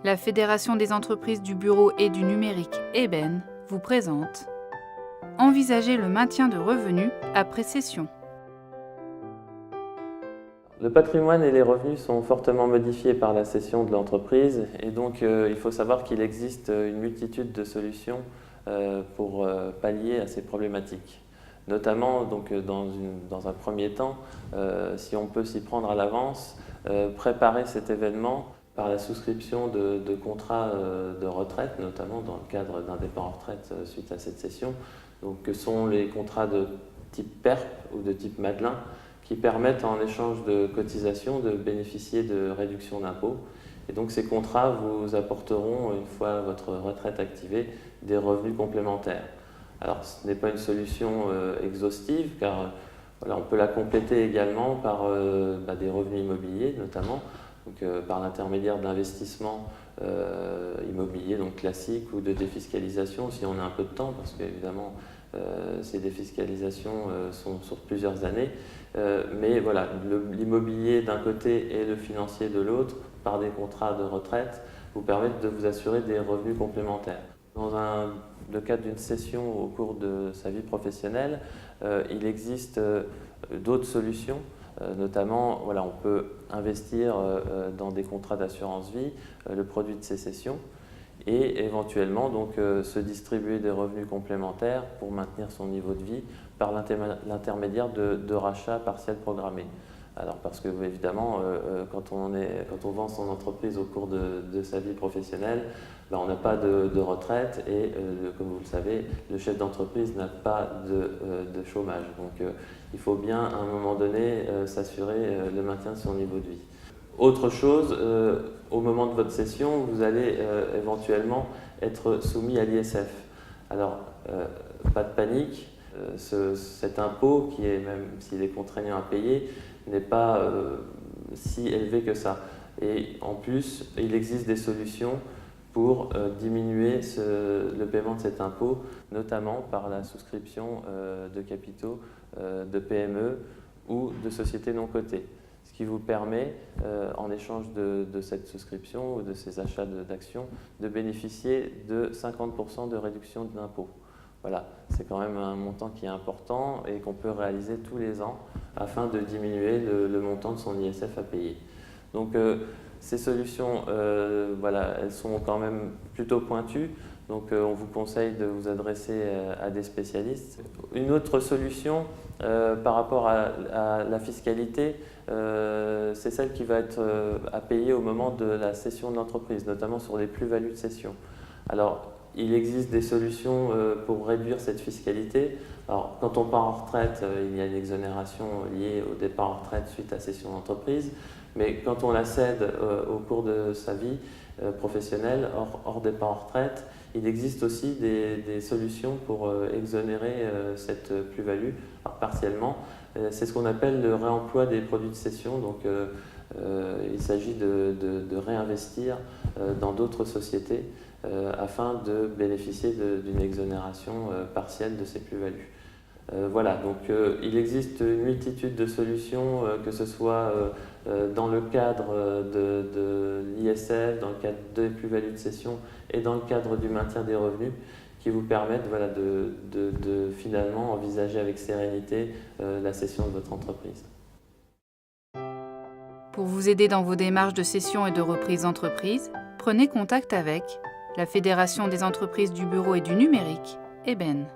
La Fédération des entreprises du bureau et du numérique, EBEN, vous présente Envisager le maintien de revenus après cession. Le patrimoine et les revenus sont fortement modifiés par la cession de l'entreprise et donc il faut savoir qu'il existe une multitude de solutions pour pallier à ces problématiques. Notamment donc, dans un premier temps, si on peut s'y prendre à l'avance, préparer cet événement par la souscription de contrats de retraite, notamment dans le cadre d'un départ en retraite suite à cette cession, donc, que sont les contrats de type PERP ou de type Madelin, qui permettent en échange de cotisations de bénéficier de réductions d'impôts. Et donc ces contrats vous apporteront, une fois votre retraite activée, des revenus complémentaires. Alors ce n'est pas une solution exhaustive, car voilà, on peut la compléter également par des revenus immobiliers notamment, donc, par l'intermédiaire d'investissements immobiliers donc classiques ou de défiscalisation si on a un peu de temps, parce qu'évidemment ces défiscalisations sont sur plusieurs années. Mais voilà, l'immobilier d'un côté et le financier de l'autre, par des contrats de retraite, vous permettent de vous assurer des revenus complémentaires. Dans le cadre d'une cession au cours de sa vie professionnelle, il existe d'autres solutions. Notamment, voilà, on peut investir dans des contrats d'assurance vie, le produit de ces cessions, et éventuellement donc, se distribuer des revenus complémentaires pour maintenir son niveau de vie par l'intermédiaire de rachats partiels programmés. Alors parce que évidemment, quand on vend son entreprise au cours de sa vie professionnelle, on n'a pas de retraite et comme vous le savez, le chef d'entreprise n'a pas de chômage. Donc il faut bien à un moment donné s'assurer le maintien de son niveau de vie. Autre chose, au moment de votre cession, vous allez éventuellement être soumis à l'ISF. Alors, pas de panique, cet impôt, qui est, même s'il est contraignant à payer, n'est pas si élevé que ça. Et en plus, il existe des solutions pour diminuer le paiement de cet impôt, notamment par la souscription de capitaux de PME ou de sociétés non cotées. Ce qui vous permet, en échange de cette souscription ou de ces achats d'actions, de bénéficier de 50% de réduction d'impôt. Voilà, c'est quand même un montant qui est important et qu'on peut réaliser tous les ans afin de diminuer le montant de son ISF à payer. Donc ces solutions, voilà, elles sont quand même plutôt pointues. Donc on vous conseille de vous adresser à des spécialistes. Une autre solution par rapport à la fiscalité, c'est celle qui va être à payer au moment de la cession de l'entreprise, notamment sur les plus-values de cession. Alors, il existe des solutions pour réduire cette fiscalité. Alors, quand on part en retraite, il y a une exonération liée au départ en retraite suite à cession d'entreprise, mais quand on la cède au cours de sa vie professionnelle, hors départ en retraite, il existe aussi des solutions pour exonérer cette plus-value, partiellement. C'est ce qu'on appelle le réemploi des produits de cession. Donc, il s'agit de réinvestir dans d'autres sociétés afin de bénéficier d'une exonération partielle de ces plus-values. Voilà, donc il existe une multitude de solutions, que ce soit dans le cadre de l'ISF, dans le cadre des plus-values de cession et dans le cadre du maintien des revenus, qui vous permettent voilà, de finalement envisager avec sérénité la cession de votre entreprise. Pour vous aider dans vos démarches de cession et de reprise d'entreprise, prenez contact avec la Fédération des entreprises du bureau et du numérique, EBEN.